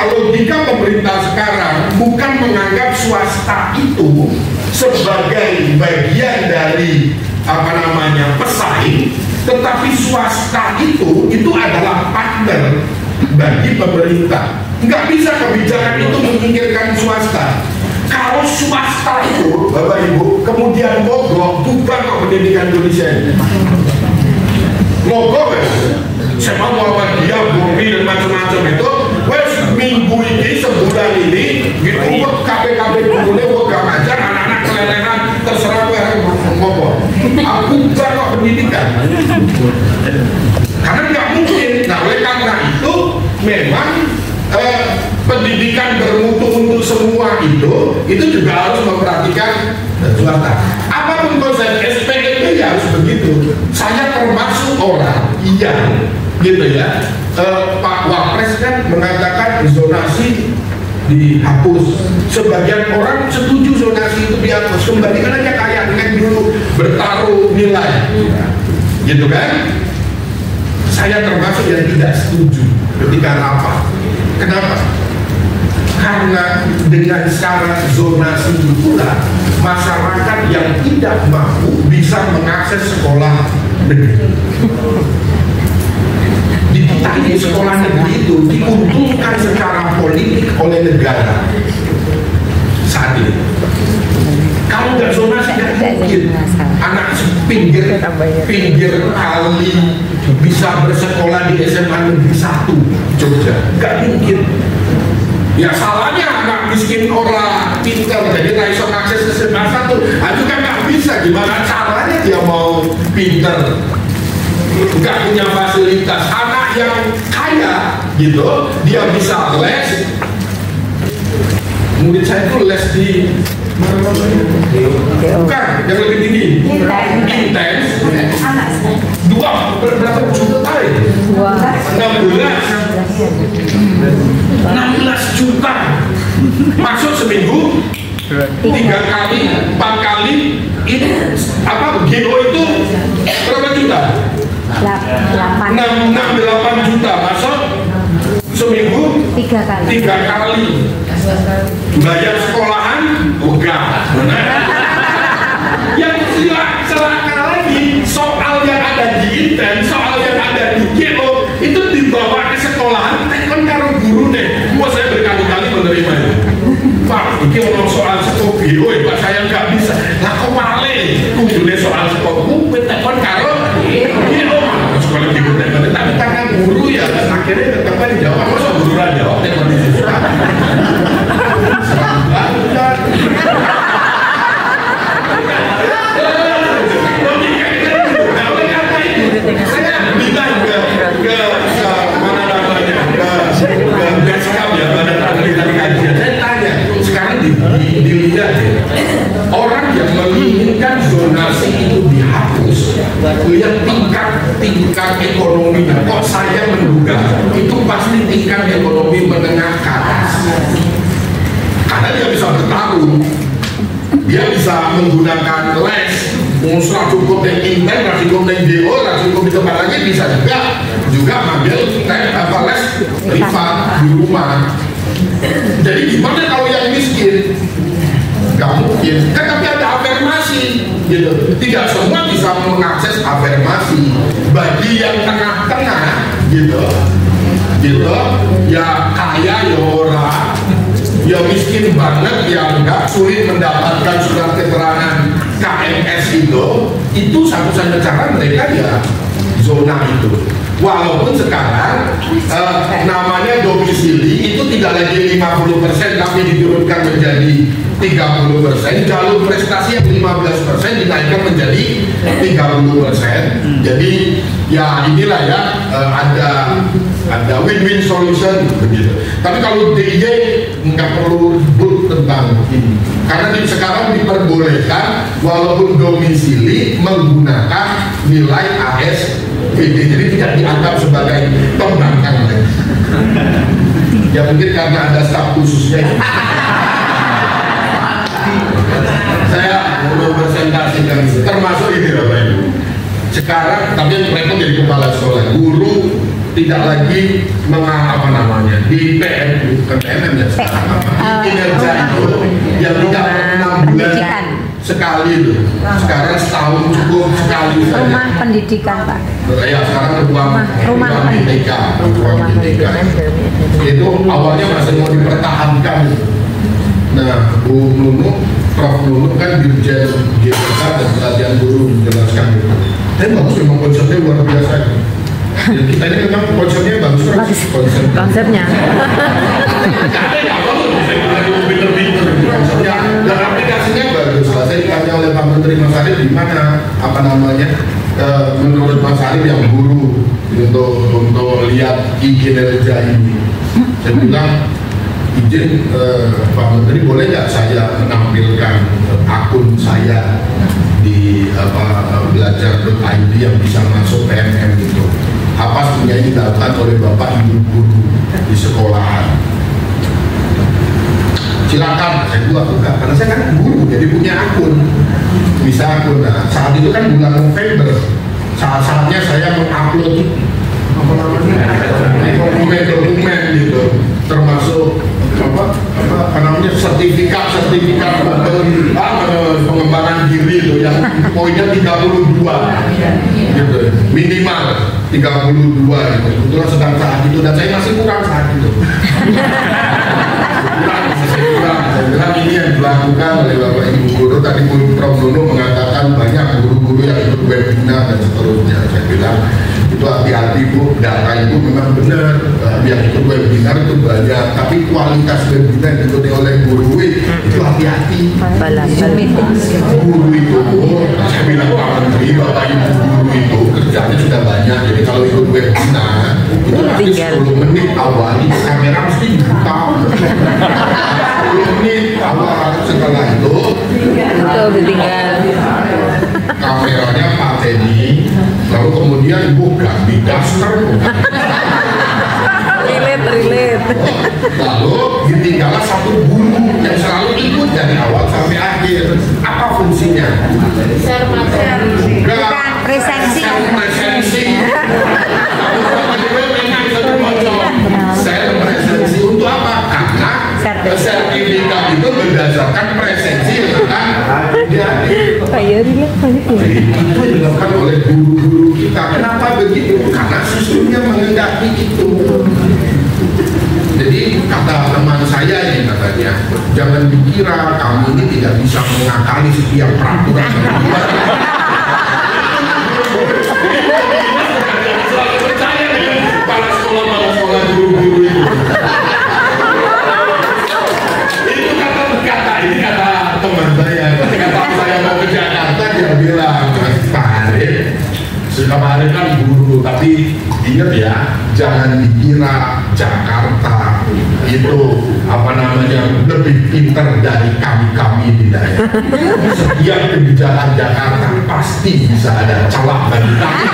logika pemerintah sekarang bukan menganggap swasta itu sebagai bagian dari pesaing, tetapi swasta itu adalah partner bagi pemerintah. Nggak bisa kebijakan itu menyingkirkan swasta. Kalau swasta itu, Bapak Ibu, kemudian mogok, bubar kok pendidikan Indonesia ini. Mogok ya, saya mau Muhammadiyah, Bumi dan macam-macam itu, wes minggu ini, sebulan ini, gitu, KPKP gurunya, gak ngajar, anak-anak kelelehan, terserah gue yang mogok. Aku bubar kok pendidikan. Karena nggak mungkin. Nah, oleh karena itu, memang pendidikan bermutu untuk semua itu juga harus memperhatikan swasta. Apapun konsep SPM ya harus begitu. Saya termasuk orang yang gitu ya, Pak Wapres kan mengatakan zonasi dihapus. Sebagian orang setuju zonasi itu dihapus. Kembalikan aja kayak dengan dulu bertaruh nilai, gitu kan? Saya termasuk yang tidak setuju. Ketika apa? Kenapa? Karena dengan cara zonasi itulah masyarakat yang tidak mampu bisa mengakses sekolah negeri. Di kita ini sekolah negeri itu diuntungkan secara politik oleh negara saat ini. Kalau nggak zonasi nggak mungkin anak pinggir kali bisa bersekolah di SMA Negeri 1 Jogja, nggak mungkin. Ya salahnya anak miskin orang pintar jadi iso akses ke SMA 1, itu kan nggak bisa. Gimana caranya dia mau pintar? Nggak punya fasilitas. Anak yang kaya gitu, dia bisa les. Murid saya itu les di bukan yang lebih tinggi, intens. Berapa juta ya? 16 juta masuk seminggu 3 kali 4 kali itu GO itu berapa juta? 8 juta masuk seminggu 3 kali. Bayar sekolahan enggak. Yang celaka lagi soal yang ada di intens, soal yang ada di GO itu dibawa ke sekolahan kan karo guru deh. Wah, saya berkali-kali menerima itu. Pak, ini orang soal sekop GO Pak, saya nggak bisa. Lah kok wale kudune soal sekop gue telepon karo GO. Sekolah GO tapi tangan guru ya kan akhirnya tetap jawab. Masa guru aja jawab telepon di situ. Saya bilang ke mana namanya ke Beskap ya, Badan Penelitian Kajian. Saya tanya, sekarang dilihat ya, orang yang menginginkan zonasi itu dihapus, lihat tingkat ekonominya. Kok saya menduga itu pasti tingkat ekonomi menengah ke atas. Karena dia bisa bertarung, dia bisa menggunakan les, musrah cukup yang intens, nggak cukup yang DO, nggak cukup di tempat lagi, bisa juga ambil les privat di rumah. Jadi gimana kalau yang miskin? Gak mungkin, kan tapi ada afirmasi gitu. Tidak semua bisa mengakses afirmasi. Bagi yang tengah-tengah gitu, ya kaya ya ora, ya miskin banget ya enggak, sulit mendapatkan surat keterangan KMS itu satu-satunya cara mereka ya zona itu. Walaupun sekarang namanya domisili itu tidak lagi 50% tapi diturunkan menjadi 30%, jalur prestasi yang 15% dinaikkan menjadi 30%. Jadi ya inilah ya ada win-win solution begitu. Tapi kalau DIY nggak perlu ribut tentang ini, karena sekarang diperbolehkan walaupun domisili menggunakan nilai ASPD, jadi tidak dianggap sebagai pembangkang lagi. Ya mungkin karena ada staf khususnya. Saya mempresentasikan termasuk ini Bapak Ibu. Sekarang tapi mereka jadi kepala sekolah, guru tidak lagi di PN, bukan kinerja itu yang tidak 6 bulan sekali loh. Sekarang setahun cukup sekali saja. Rumah pendidikan, Pak. Ya sekarang rumah pendidikan. Itu awalnya masih mau dipertahankan. Nah, Bu Nunu, Prof Nunu kan Dirjen GPK dan Pelatihan Guru menjelaskan itu. Dan bagus, memang konsepnya luar biasa. Dan kita ini memang konsepnya bagus terus. Konsepnya. Konsepnya dan aplikasinya bagus. Saya ditanya oleh Pak Menteri Mas Arief di mana menurut Mas Arief yang guru untuk lihat kinerja ini. Saya bilang izin Pak Menteri, boleh nggak saya menampilkan akun saya di belajar.id yang bisa masuk PNM itu. Apa sebenarnya ini dilakukan oleh Bapak Ibu guru di sekolahan? Silakan, saya buka, karena saya kan guru jadi punya akun, bisa akun. Nah, saat itu kan bulan November, saat-saatnya saya mengupload dokumen gitu, termasuk sertifikat pengembangan diri itu yang poinnya 32 gitu, minimal 32 gitu. Kebetulan sedang saat itu dan saya masih kurang saat itu. Saya bilang ini yang dilakukan oleh Bapak Ibu guru. Tadi Prof Nunu mengatakan banyak guru-guru yang ikut webinar dan seterusnya. Saya bilang itu hati-hati Bu, data itu memang benar, yang ikut webinar itu banyak, tapi kualitas webinar yang diikuti oleh guru itu hati-hati. Guru itu, saya bilang Pak Menteri, Bapak Ibu guru itu kerjanya sudah banyak, jadi kalau ikut webinar itu nanti 10 menit awal kamera mesti dibuka. 10 menit awal, setelah itu kameranya Pak Teddy, lalu kemudian bukan di daster, relate. Lalu ditinggallah satu guru yang selalu ikut dari awal sampai akhir. Apa fungsinya? Bukan presensi. Saya presensi untuk apa? Karena sertifikat itu berdasarkan presensi kan? Itu dilakukan oleh guru-guru kita. Kenapa begitu? Karena sistemnya mengendaki itu. Jadi kata teman saya ini katanya, jangan dikira kamu ini tidak bisa mengakali setiap peraturan. Selalu percaya dengan kepala sekolah guru-guru itu. Ini kata teman saya. Ketika saya mau ke Jakarta dia bilang, Pak Arief, kemarin kan guru, tapi ingat ya, jangan dikira Jakarta itu lebih pintar dari kami di daerah. Setiap kebijakan Jakarta pasti bisa ada celah bagi kami.